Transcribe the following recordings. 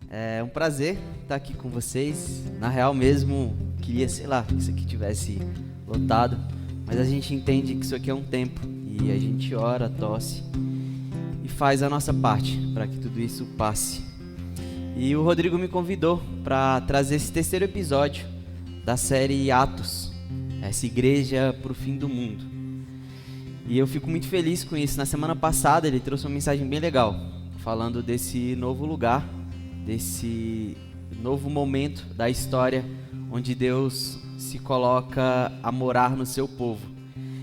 aí. É um prazer estar aqui com vocês. Na real mesmo, queria, que isso aqui tivesse lotado, mas a gente entende que isso aqui é um tempo e a gente ora, tosse e faz a nossa parte para que tudo isso passe. E o Rodrigo me convidou para trazer esse terceiro episódio da série Atos, essa igreja para o fim do mundo. E eu fico muito feliz com isso. Na semana passada ele trouxe uma mensagem bem legal, falando desse novo lugar, desse novo momento da história onde Deus se coloca a morar no seu povo.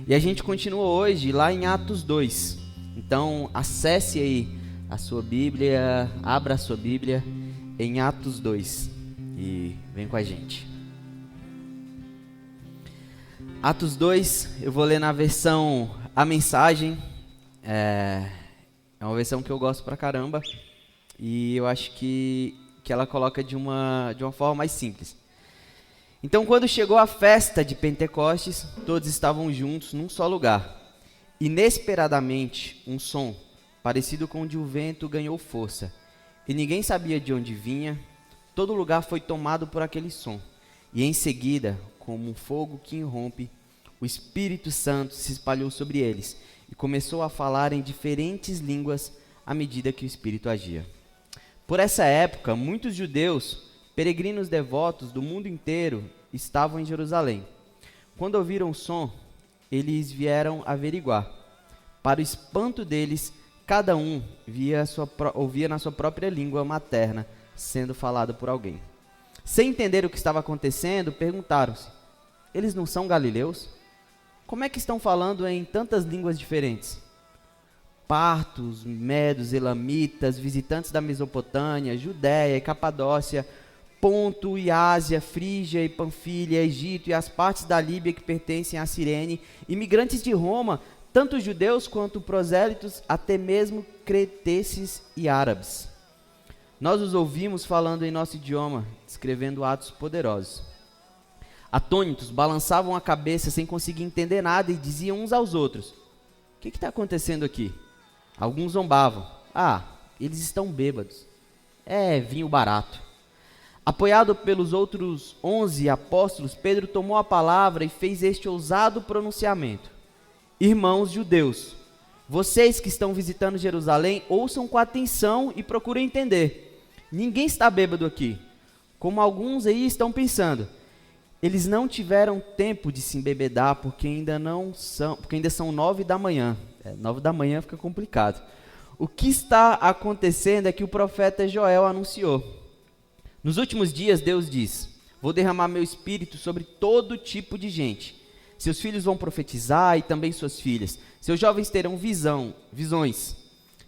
E a gente continua hoje lá em Atos 2. Então acesse aí a sua Bíblia, abra a sua Bíblia em Atos 2 e vem com a gente. Atos 2, eu vou ler na versão A Mensagem. É uma versão que eu gosto pra caramba e eu acho que ela coloca de uma forma mais simples. Então, quando chegou a festa de Pentecostes, todos estavam juntos num só lugar. Inesperadamente, um som, parecido com o de um vento, ganhou força. E ninguém sabia de onde vinha. Todo lugar foi tomado por aquele som. E em seguida, como um fogo que irrompe, o Espírito Santo se espalhou sobre eles e começou a falar em diferentes línguas à medida que o Espírito agia. Por essa época, muitos judeus, peregrinos devotos do mundo inteiro, estavam em Jerusalém. Quando ouviram o som, eles vieram averiguar. Para o espanto deles, cada um ouvia na sua própria língua materna sendo falado por alguém. Sem entender o que estava acontecendo, perguntaram-se: eles não são galileus? Como é que estão falando em tantas línguas diferentes? Partos, medos, elamitas, visitantes da Mesopotâmia, Judéia e Capadócia, Ponto e Ásia, Frígia e Panfilha, Egito e as partes da Líbia que pertencem a Cirene, imigrantes de Roma, tanto judeus quanto prosélitos, até mesmo cretenses e árabes. Nós os ouvimos falando em nosso idioma, escrevendo atos poderosos. Atônitos, balançavam a cabeça sem conseguir entender nada e diziam uns aos outros: o que está acontecendo aqui? Alguns zombavam: eles estão bêbados. É vinho barato. Apoiado pelos outros 11 apóstolos, Pedro tomou a palavra e fez este ousado pronunciamento: irmãos judeus, vocês que estão visitando Jerusalém, ouçam com atenção e procurem entender. Ninguém está bêbado aqui, como alguns aí estão pensando. Eles não tiveram tempo de se embebedar porque ainda são 9 da manhã. 9 da manhã fica complicado. O que está acontecendo é que o profeta Joel anunciou: nos últimos dias Deus diz: vou derramar meu espírito sobre todo tipo de gente. Seus filhos vão profetizar e também suas filhas. Seus jovens terão visões.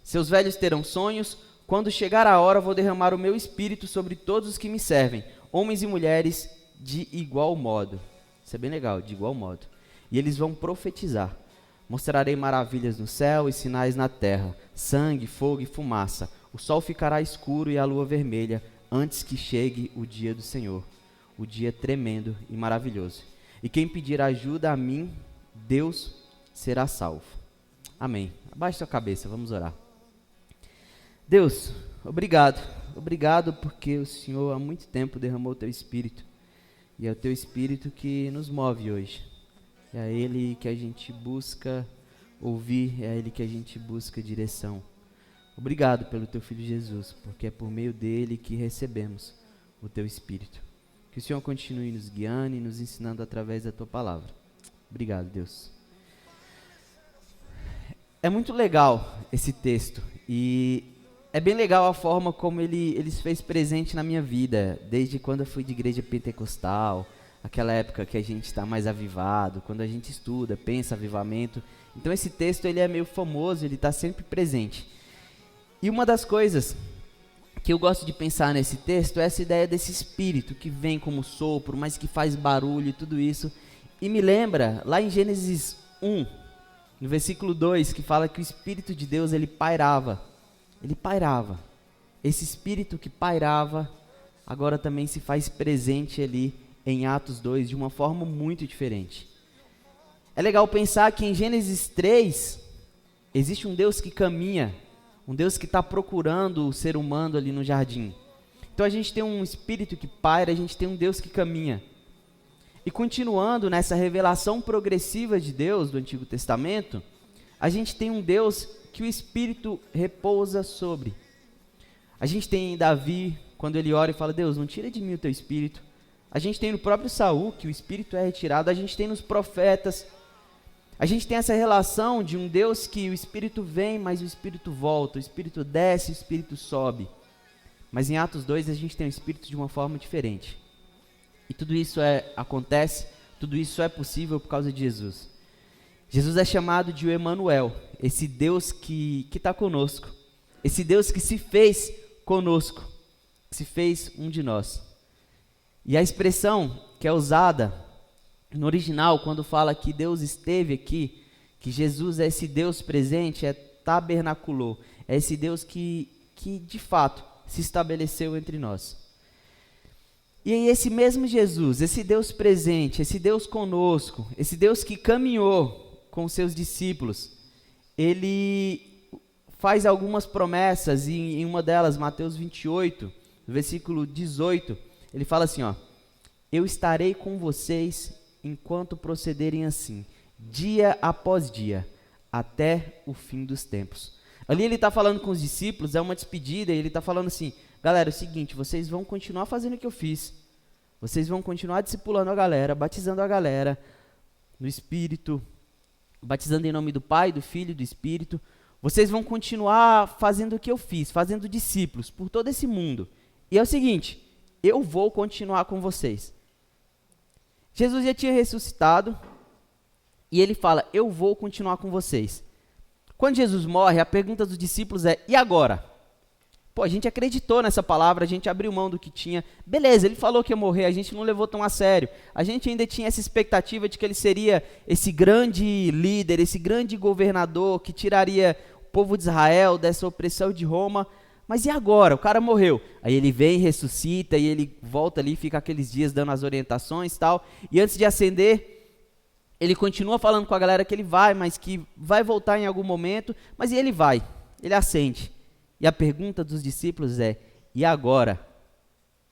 Seus velhos terão sonhos. Quando chegar a hora, vou derramar o meu espírito sobre todos os que me servem, homens e mulheres, de igual modo. Isso é bem legal, de igual modo. E eles vão profetizar. Mostrarei maravilhas no céu e sinais na terra, sangue, fogo e fumaça. O sol ficará escuro e a lua vermelha, antes que chegue o dia do Senhor, o dia tremendo e maravilhoso. E quem pedir ajuda a mim, Deus será salvo. Amém. Abaixe sua cabeça, vamos orar. Deus, obrigado. Obrigado porque o Senhor há muito tempo derramou o teu Espírito. E é o teu Espírito que nos move hoje. É a Ele que a gente busca ouvir, é a Ele que a gente busca direção. Obrigado pelo teu Filho Jesus, porque é por meio dele que recebemos o teu Espírito. Que o Senhor continue nos guiando e nos ensinando através da tua palavra. Obrigado, Deus. É muito legal esse texto e é bem legal a forma como ele se fez presente na minha vida, desde quando eu fui de igreja pentecostal, aquela época que a gente está mais avivado, quando a gente estuda, pensa avivamento. Então esse texto ele é meio famoso, ele está sempre presente. E uma das coisas que eu gosto de pensar nesse texto é essa ideia desse espírito que vem como sopro, mas que faz barulho e tudo isso. E me lembra lá em Gênesis 1, no versículo 2, que fala que o Espírito de Deus ele pairava. Ele pairava. Esse Espírito que pairava agora também se faz presente ali em Atos 2 de uma forma muito diferente. É legal pensar que em Gênesis 3 existe um Deus que caminha, um Deus que está procurando o ser humano ali no jardim. Então a gente tem um espírito que paira, a gente tem um Deus que caminha. E continuando nessa revelação progressiva de Deus do Antigo Testamento, a gente tem um Deus que o Espírito repousa sobre. A gente tem Davi, quando ele ora e fala, Deus, não tira de mim o teu Espírito. A gente tem no próprio Saul, que o Espírito é retirado. A gente tem nos profetas. A gente tem essa relação de um Deus que o Espírito vem, mas o Espírito volta. O Espírito desce, o Espírito sobe. Mas em Atos 2 a gente tem o Espírito de uma forma diferente. E tudo isso acontece, tudo isso é possível por causa de Jesus. Jesus é chamado de o Emanuel, esse Deus que está conosco. Esse Deus que se fez conosco, que se fez um de nós. E a expressão que é usada no original, quando fala que Deus esteve aqui, que Jesus é esse Deus presente, é tabernaculou. É esse Deus que de fato se estabeleceu entre nós. E aí esse mesmo Jesus, esse Deus presente, esse Deus conosco, esse Deus que caminhou com seus discípulos, ele faz algumas promessas, e em uma delas, Mateus 28, versículo 18, ele fala assim, ó, eu estarei com vocês enquanto procederem assim, dia após dia, até o fim dos tempos. Ali ele está falando com os discípulos, é uma despedida, e ele está falando assim, galera, é o seguinte, vocês vão continuar fazendo o que eu fiz, vocês vão continuar discipulando a galera, batizando a galera no Espírito, batizando em nome do Pai, do Filho e do Espírito, vocês vão continuar fazendo o que eu fiz, fazendo discípulos por todo esse mundo. E é o seguinte, eu vou continuar com vocês. Jesus já tinha ressuscitado e ele fala, eu vou continuar com vocês. Quando Jesus morre, a pergunta dos discípulos é, e agora? Pô, a gente acreditou nessa palavra, a gente abriu mão do que tinha. Beleza, ele falou que ia morrer, a gente não levou tão a sério. A gente ainda tinha essa expectativa de que ele seria esse grande líder, esse grande governador que tiraria o povo de Israel dessa opressão de Roma. Mas e agora? O cara morreu. Aí ele vem, ressuscita, e ele volta ali, fica aqueles dias dando as orientações e tal. E antes de ascender, ele continua falando com a galera que ele vai, mas que vai voltar em algum momento. Mas e ele vai, ele ascende. E a pergunta dos discípulos é, e agora?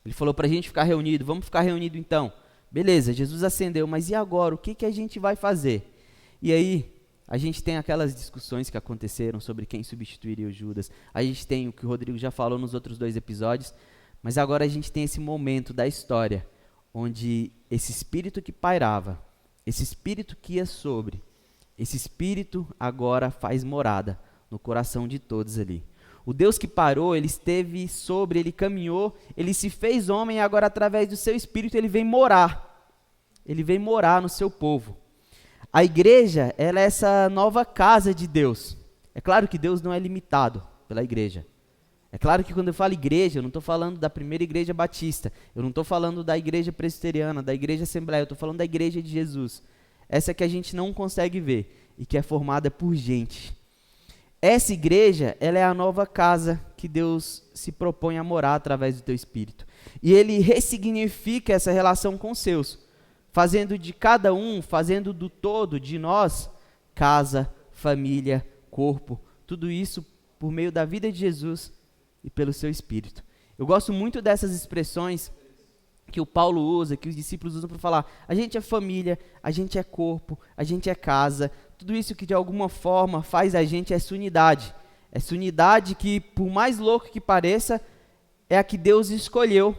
Ele falou para a gente ficar reunido, vamos ficar reunido então. Beleza, Jesus ascendeu, mas e agora? O que a gente vai fazer? E aí, a gente tem aquelas discussões que aconteceram sobre quem substituiria o Judas. A gente tem o que o Rodrigo já falou nos outros 2 episódios. Mas agora a gente tem esse momento da história, onde esse espírito que pairava, esse espírito que ia sobre, esse espírito agora faz morada no coração de todos ali. O Deus que parou, ele esteve sobre, ele caminhou, ele se fez homem e agora através do seu espírito ele vem morar. Ele vem morar no seu povo. A igreja, ela é essa nova casa de Deus. É claro que Deus não é limitado pela igreja. É claro que quando eu falo igreja, eu não estou falando da primeira igreja batista, eu não estou falando da igreja presbiteriana, da igreja assembleia, eu estou falando da igreja de Jesus. Essa que a gente não consegue ver e que é formada por gente. Essa igreja, ela é a nova casa que Deus se propõe a morar através do teu Espírito. E ele ressignifica essa relação com os seus, fazendo de cada um, fazendo do todo, de nós, casa, família, corpo, tudo isso por meio da vida de Jesus e pelo seu Espírito. Eu gosto muito dessas expressões que o Paulo usa, que os discípulos usam para falar, a gente é família, a gente é corpo, a gente é casa, tudo isso que de alguma forma faz a gente essa unidade. Essa unidade que, por mais louco que pareça, é a que Deus escolheu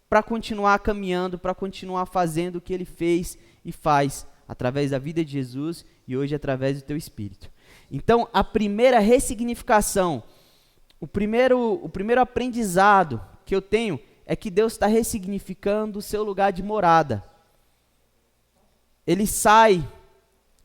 para continuar caminhando, para continuar fazendo o que ele fez e faz através da vida de Jesus e hoje através do teu Espírito. Então, a primeira ressignificação, o primeiro aprendizado que eu tenho é que Deus está ressignificando o seu lugar de morada. Ele sai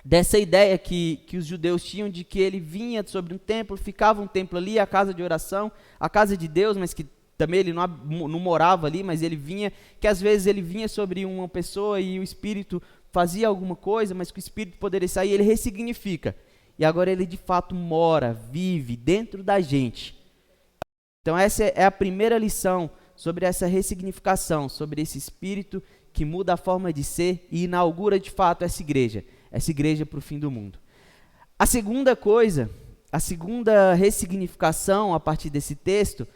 dessa ideia que os judeus tinham de que ele vinha sobre um templo, ficava um templo ali, a casa de oração, a casa de Deus, mas que também ele não morava ali, mas ele vinha, que às vezes ele vinha sobre uma pessoa e o Espírito fazia alguma coisa, mas que o Espírito poderia sair, ele ressignifica. E agora ele de fato mora, vive dentro da gente. Então essa é a primeira lição sobre essa ressignificação, sobre esse Espírito que muda a forma de ser e inaugura de fato essa igreja para o fim do mundo. A segunda coisa a segunda ressignificação a partir desse texto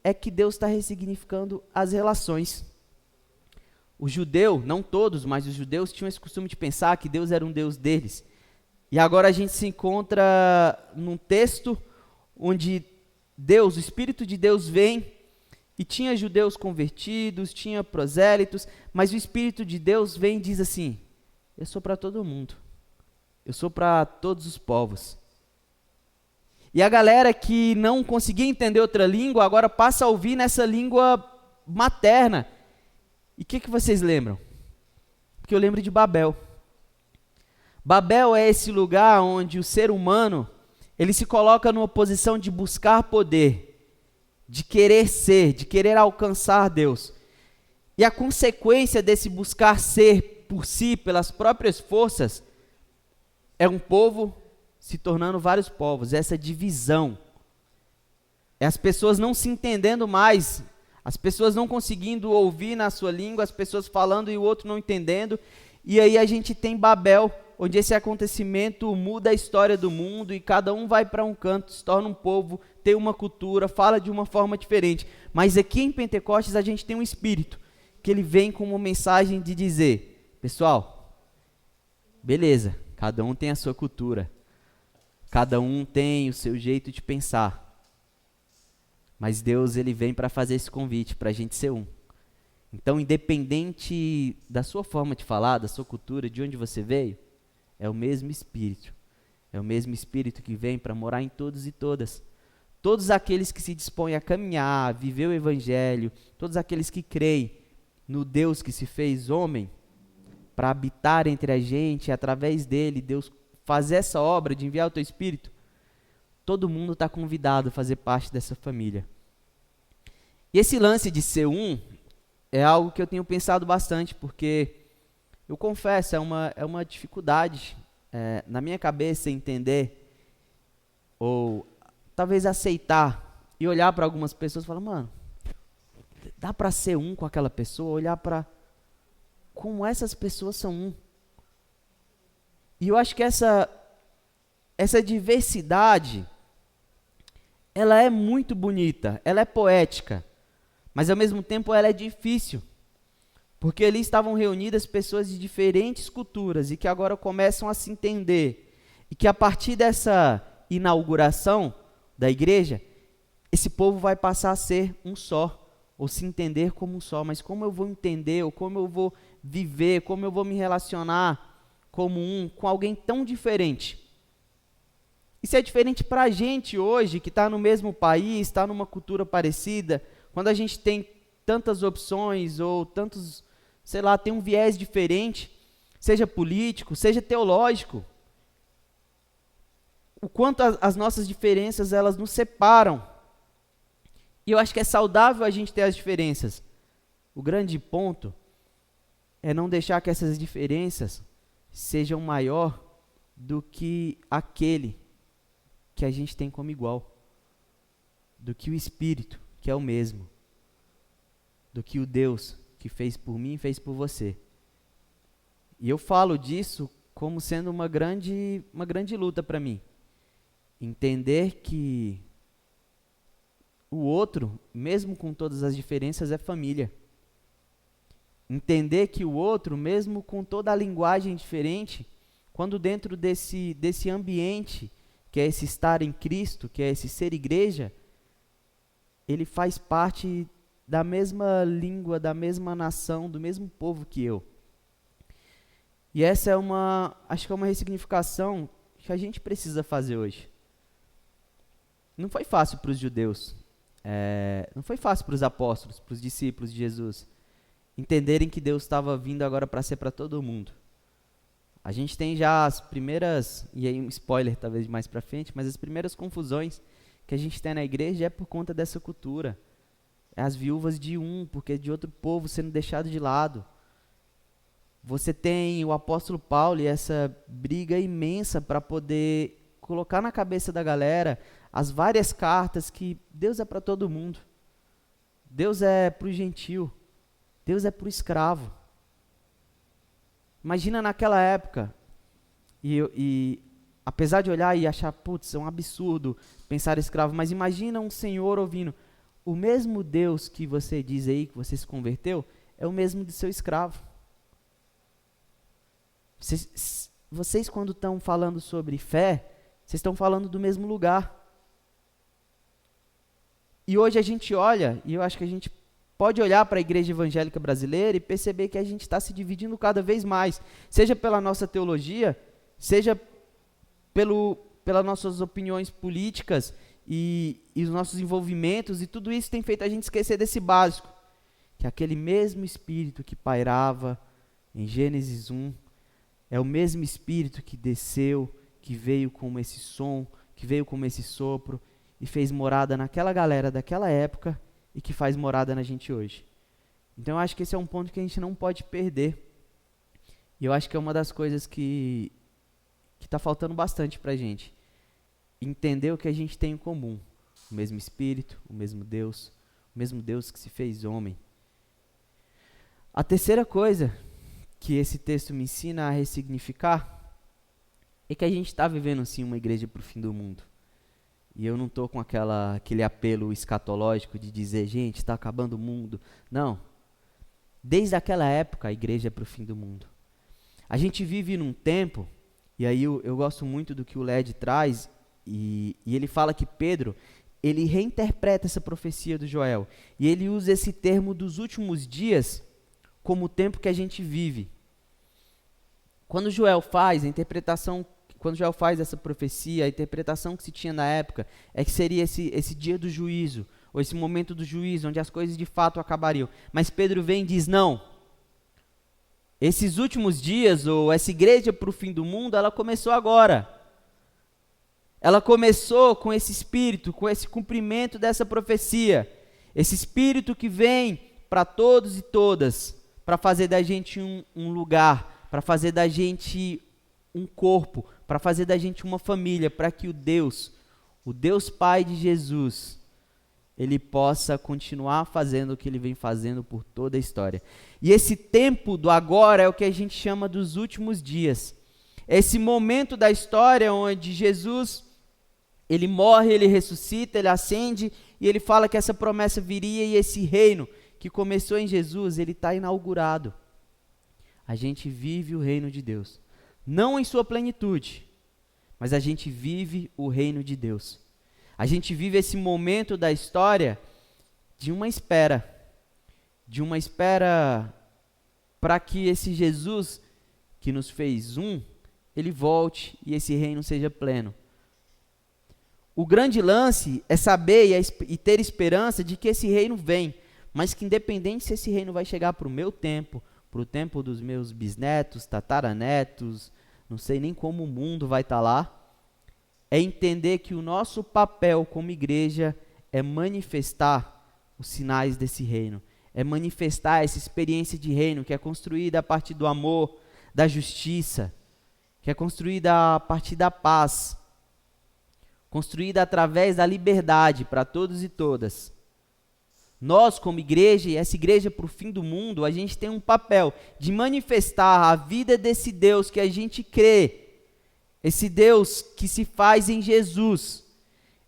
é que Deus está ressignificando as relações. O judeu, não todos, mas os judeus tinham esse costume de pensar que Deus era um Deus deles. E agora a gente se encontra num texto onde Deus, o Espírito de Deus vem e tinha judeus convertidos, tinha prosélitos, mas o Espírito de Deus vem e diz assim: eu sou para todo mundo, eu sou para todos os povos. E a galera que não conseguia entender outra língua, agora passa a ouvir nessa língua materna. E o que vocês lembram? Porque eu lembro de Babel. Babel é esse lugar onde o ser humano, ele se coloca numa posição de buscar poder, de querer ser, de querer alcançar Deus. E a consequência desse buscar ser por si, pelas próprias forças, é um povo se tornando vários povos, essa divisão. É as pessoas não se entendendo mais, as pessoas não conseguindo ouvir na sua língua, as pessoas falando e o outro não entendendo. E aí a gente tem Babel, onde esse acontecimento muda a história do mundo e cada um vai para um canto, se torna um povo, tem uma cultura, fala de uma forma diferente. Mas aqui em Pentecostes a gente tem um Espírito, que ele vem com uma mensagem de dizer: pessoal, beleza, cada um tem a sua cultura, cada um tem o seu jeito de pensar, mas Deus, ele vem para fazer esse convite, para a gente ser um. Então, independente da sua forma de falar, da sua cultura, de onde você veio, é o mesmo Espírito. É o mesmo Espírito que vem para morar em todos e todas. Todos aqueles que se dispõem a caminhar, a viver o Evangelho, todos aqueles que creem no Deus que se fez homem, para habitar entre a gente, e através dele, Deus fazer essa obra de enviar o teu Espírito, todo mundo está convidado a fazer parte dessa família. E esse lance de ser um é algo que eu tenho pensado bastante, porque eu confesso, é uma dificuldade na minha cabeça entender, ou talvez aceitar, e olhar para algumas pessoas e falar: mano, dá para ser um com aquela pessoa, olhar para como essas pessoas são um. E eu acho que essa diversidade, ela é muito bonita, ela é poética, mas ao mesmo tempo ela é difícil, porque ali estavam reunidas pessoas de diferentes culturas e que agora começam a se entender, e que a partir dessa inauguração da igreja, esse povo vai passar a ser um só, ou se entender como um só. Mas como eu vou entender, ou como eu vou viver, como eu vou me relacionar como um, com alguém tão diferente? Isso é diferente para a gente hoje, que está no mesmo país, está numa cultura parecida, quando a gente tem tantas opções, ou tantos, sei lá, tem um viés diferente, seja político, seja teológico. O quanto as nossas diferenças, elas nos separam. E eu acho que é saudável a gente ter as diferenças. O grande ponto é não deixar que essas diferenças sejam maior do que aquele que a gente tem como igual, do que o Espírito, que é o mesmo, do que o Deus que fez por mim e fez por você. E eu falo disso como sendo uma grande luta para mim. Entender que o outro, mesmo com todas as diferenças, é família. Entender que o outro, mesmo com toda a linguagem diferente, quando dentro desse ambiente, que é esse estar em Cristo, que é esse ser igreja, ele faz parte da mesma língua, da mesma nação, do mesmo povo que eu. E essa acho que é uma ressignificação que a gente precisa fazer hoje. Não foi fácil para os judeus, não foi fácil para os apóstolos, para os discípulos de Jesus, entenderem que Deus estava vindo agora para ser para todo mundo. A gente tem já as primeiras, e aí um spoiler talvez mais para frente, mas as primeiras confusões que a gente tem na igreja é por conta dessa cultura. É as viúvas de um, porque é de outro povo sendo deixado de lado. Você tem o apóstolo Paulo e essa briga imensa para poder colocar na cabeça da galera as várias cartas que Deus é para todo mundo. Deus é para o gentil. Deus é para o escravo. Imagina naquela época, e apesar de olhar e achar, putz, é um absurdo pensar escravo, mas imagina um senhor ouvindo, o mesmo Deus que você diz aí, que você se converteu, é o mesmo de seu escravo. Vocês quando estão falando sobre fé, vocês estão falando do mesmo lugar. E hoje a gente olha, e eu acho que a gente pode olhar para a igreja evangélica brasileira e perceber que a gente está se dividindo cada vez mais, seja pela nossa teologia, seja pelas nossas opiniões políticas e os nossos envolvimentos, e tudo isso tem feito a gente esquecer desse básico, que aquele mesmo Espírito que pairava em Gênesis 1, é o mesmo Espírito que desceu, que veio como esse som, que veio como esse sopro, e fez morada naquela galera daquela época e que faz morada na gente hoje. Então eu acho que esse é um ponto que a gente não pode perder. E eu acho que é uma das coisas que está faltando bastante para a gente. Entender o que a gente tem em comum. O mesmo Espírito, o mesmo Deus que se fez homem. A terceira coisa que esse texto me ensina a ressignificar é que a gente está vivendo sim uma igreja para o fim do mundo. E eu não estou com aquele apelo escatológico de dizer, gente, está acabando o mundo. Não. Desde aquela época, a igreja é para o fim do mundo. A gente vive num tempo, e aí eu gosto muito do que o Led traz, e ele fala que Pedro, ele reinterpreta essa profecia do Joel. E ele usa esse termo dos últimos dias como o tempo que a gente vive. Quando Joel faz essa profecia, a interpretação que se tinha na época é que seria esse dia do juízo, ou esse momento do juízo, onde as coisas de fato acabariam. Mas Pedro vem e diz, não, esses últimos dias, ou essa igreja para o fim do mundo, ela começou agora. Ela começou com esse espírito, com esse cumprimento dessa profecia. Esse espírito que vem para todos e todas, para fazer da gente um lugar, para fazer da gente um corpo, para fazer da gente uma família, para que o Deus Pai de Jesus, ele possa continuar fazendo o que ele vem fazendo por toda a história. E esse tempo do agora é o que a gente chama dos últimos dias. Esse momento da história onde Jesus, ele morre, ele ressuscita, ele ascende, e ele fala que essa promessa viria, e esse reino que começou em Jesus, ele está inaugurado. A gente vive o reino de Deus. Não em sua plenitude, mas a gente vive o reino de Deus. A gente vive esse momento da história de uma espera para que esse Jesus que nos fez ele volte e esse reino seja pleno. O grande lance é saber e ter esperança de que esse reino vem, mas que independente se esse reino vai chegar para o meu tempo, para o tempo dos meus bisnetos, tataranetos, não sei nem como o mundo vai estar lá, é entender que o nosso papel como igreja é manifestar os sinais desse reino, é manifestar essa experiência de reino que é construída a partir do amor, da justiça, que é construída a partir da paz, construída através da liberdade para todos e todas. Nós, como igreja, e essa igreja para o fim do mundo, a gente tem um papel de manifestar a vida desse Deus que a gente crê, esse Deus que se faz em Jesus,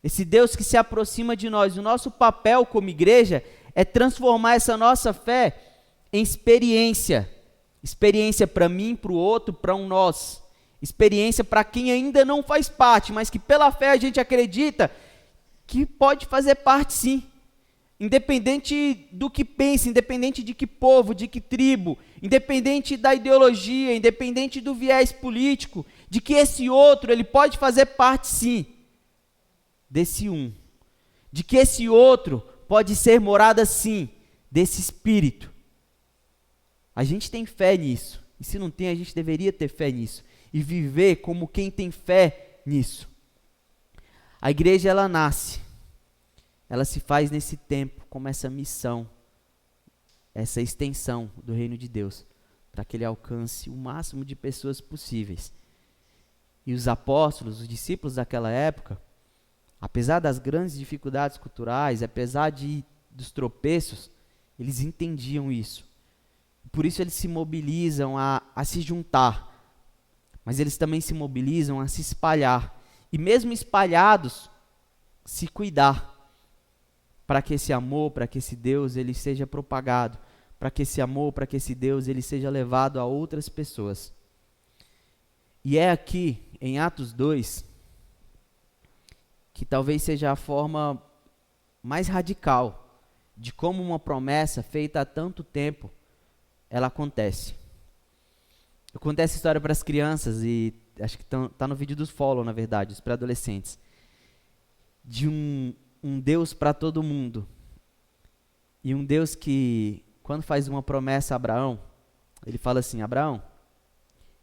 esse Deus que se aproxima de nós. O nosso papel como igreja é transformar essa nossa fé em experiência. Experiência para mim, para o outro, para um nós. Experiência para quem ainda não faz parte, mas que pela fé a gente acredita que pode fazer parte sim. Independente do que pense, independente de que povo, de que tribo, independente da ideologia, independente do viés político, de que esse outro, ele pode fazer parte sim, desse um. De que esse outro pode ser morada sim, desse espírito. A gente tem fé nisso, e se não tem, a gente deveria ter fé nisso, e viver como quem tem fé nisso. A igreja, ela nasce. Ela se faz nesse tempo como essa missão, essa extensão do reino de Deus, para que ele alcance o máximo de pessoas possíveis. E os apóstolos, os discípulos daquela época, apesar das grandes dificuldades culturais, apesar dos tropeços, eles entendiam isso. Por isso eles se mobilizam a se juntar, mas eles também se mobilizam a se espalhar, e mesmo espalhados, se cuidar, para que esse amor, para que esse Deus, ele seja propagado, para que esse amor, para que esse Deus, ele seja levado a outras pessoas. E é aqui, em Atos 2, que talvez seja a forma mais radical de como uma promessa feita há tanto tempo, ela acontece. Eu contei essa história para as crianças e acho que está no vídeo dos Follow, na verdade, os pré-adolescentes, de um Deus para todo mundo. E um Deus que, quando faz uma promessa a Abraão, ele fala assim: Abraão,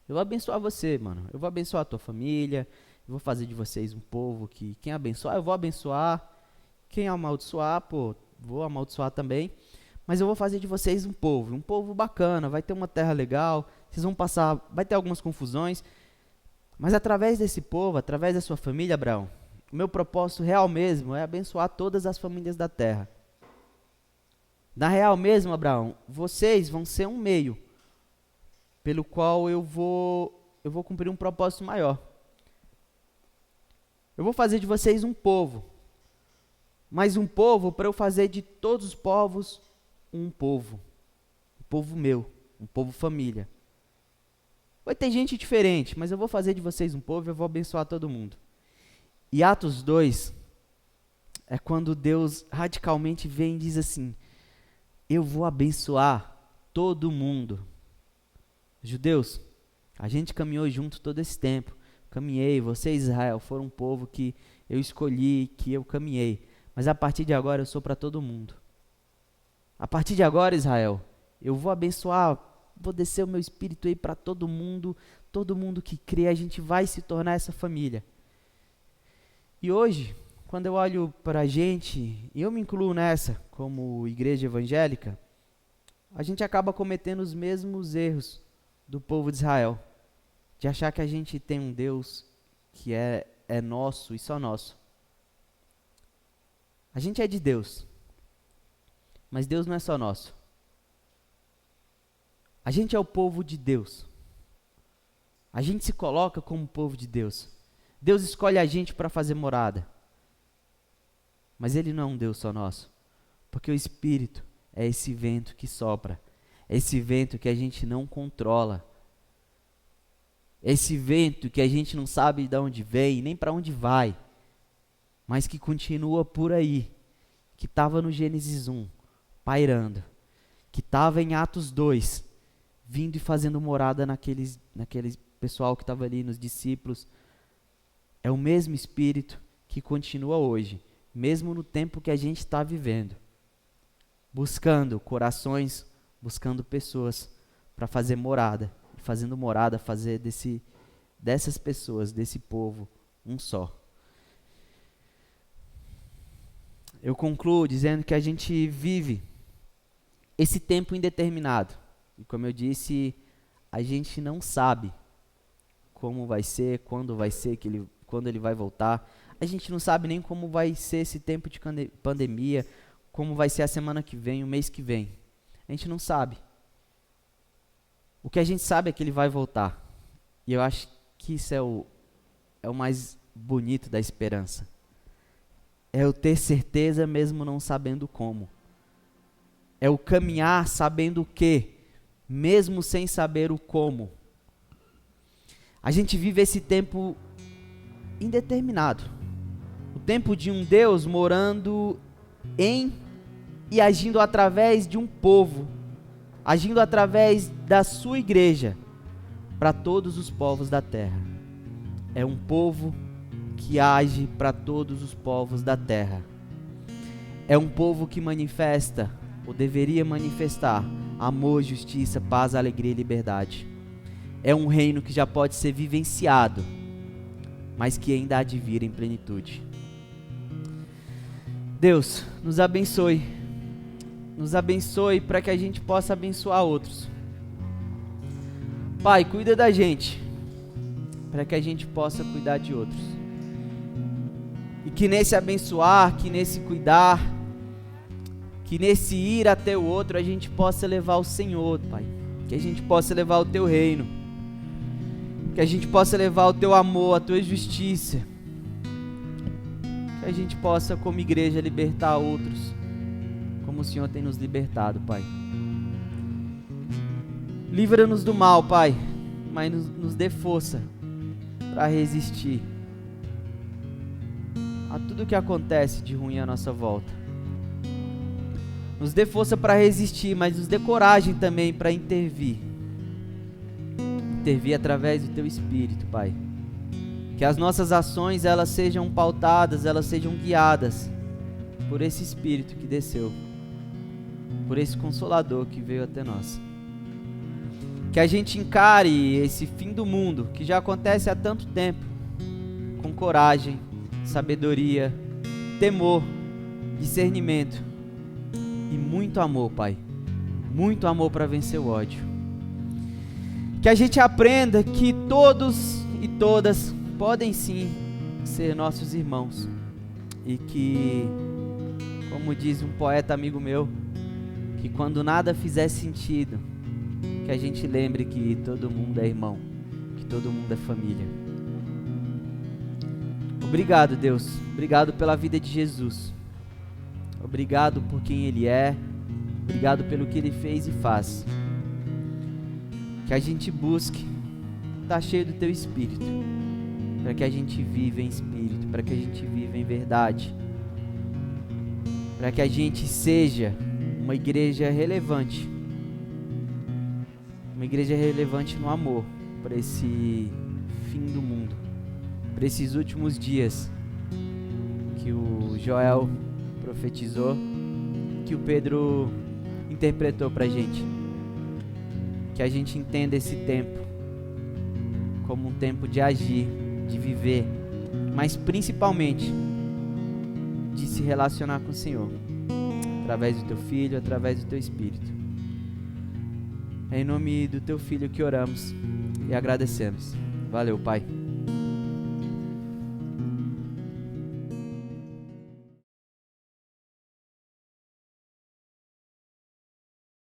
eu vou abençoar você, mano. Eu vou abençoar a tua família, eu vou fazer de vocês um povo que quem abençoar, eu vou abençoar. Quem amaldiçoar, vou amaldiçoar também. Mas eu vou fazer de vocês um povo bacana, vai ter uma terra legal, vocês vão passar, vai ter algumas confusões, mas através desse povo, através da sua família, Abraão, o meu propósito real mesmo é abençoar todas as famílias da terra. Na real mesmo, Abraão, vocês vão ser um meio pelo qual eu vou cumprir um propósito maior. Eu vou fazer de vocês um povo, mas um povo para eu fazer de todos os povos um povo meu, um povo família. Vai ter gente diferente, mas eu vou fazer de vocês um povo e eu vou abençoar todo mundo. E Atos 2 é quando Deus radicalmente vem e diz assim: eu vou abençoar todo mundo. Judeus, a gente caminhou junto todo esse tempo. Caminhei, você, Israel, foram um povo que eu escolhi, que eu caminhei. Mas a partir de agora eu sou para todo mundo. A partir de agora, Israel, eu vou abençoar, vou descer o meu espírito aí para todo mundo que crê, a gente vai se tornar essa família. E hoje, quando eu olho para a gente, e eu me incluo nessa, como igreja evangélica, a gente acaba cometendo os mesmos erros do povo de Israel, de achar que a gente tem um Deus que é nosso e só nosso. A gente é de Deus, mas Deus não é só nosso. A gente é o povo de Deus. A gente se coloca como povo de Deus. Deus escolhe a gente para fazer morada. Mas Ele não é um Deus só nosso. Porque o Espírito é esse vento que sopra. É esse vento que a gente não controla. É esse vento que a gente não sabe de onde vem, nem para onde vai. Mas que continua por aí. Que estava no Gênesis 1, pairando. Que estava em Atos 2, vindo e fazendo morada naqueles pessoal que estava ali, nos discípulos. É o mesmo Espírito que continua hoje, mesmo no tempo que a gente está vivendo, buscando corações, buscando pessoas para fazer morada, e fazendo morada, fazer dessas pessoas, desse povo, um só. Eu concluo dizendo que a gente vive esse tempo indeterminado, e como eu disse, a gente não sabe como vai ser, quando vai ser, quando ele vai voltar. A gente não sabe nem como vai ser esse tempo de pandemia, como vai ser a semana que vem, o mês que vem. A gente não sabe. O que a gente sabe é que ele vai voltar. E eu acho que isso é o mais bonito da esperança. É eu ter certeza mesmo não sabendo como. É o caminhar sabendo o que, mesmo sem saber o como. A gente vive esse tempo indeterminado. O tempo de um Deus morando em e agindo através de um povo, agindo através da sua igreja, para todos os povos da terra. É um povo que age para todos os povos da terra. É um povo que manifesta, ou deveria manifestar, amor, justiça, paz, alegria e liberdade. É um reino que já pode ser vivenciado, mas que ainda há de vir em plenitude. Deus, nos abençoe. Nos abençoe para que a gente possa abençoar outros. Pai, cuida da gente, para que a gente possa cuidar de outros. E que nesse abençoar, que nesse cuidar, que nesse ir até o outro, a gente possa levar o Senhor, Pai. Que a gente possa levar o Teu reino. Que a gente possa levar o teu amor, a tua justiça. Que a gente possa, como igreja, libertar outros, como o Senhor tem nos libertado, Pai. Livra-nos do mal, Pai, mas nos dê força para resistir a tudo que acontece de ruim à nossa volta. Nos dê força para resistir, mas nos dê coragem também para intervir. Intervir através do teu Espírito, Pai. Que as nossas ações, elas sejam pautadas, elas sejam guiadas por esse Espírito que desceu, por esse Consolador que veio até nós. Que a gente encare esse fim do mundo, que já acontece há tanto tempo, com coragem, sabedoria, temor, discernimento e muito amor, Pai. Muito amor para vencer o ódio. Que a gente aprenda que todos e todas podem sim ser nossos irmãos. E que, como diz um poeta amigo meu, que quando nada fizer sentido, que a gente lembre que todo mundo é irmão, que todo mundo é família. Obrigado, Deus. Obrigado pela vida de Jesus. Obrigado por quem Ele é. Obrigado pelo que Ele fez e faz. Que a gente busque estar cheio do Teu Espírito, para que a gente viva em Espírito, para que a gente viva em verdade, para que a gente seja uma igreja relevante. Uma igreja relevante no amor para esse fim do mundo, para esses últimos dias que o Joel profetizou, que o Pedro interpretou para a gente. Que a gente entenda esse tempo como um tempo de agir, de viver, mas principalmente de se relacionar com o Senhor, através do Teu Filho, através do Teu Espírito. É em nome do Teu Filho que oramos e agradecemos. Valeu, Pai.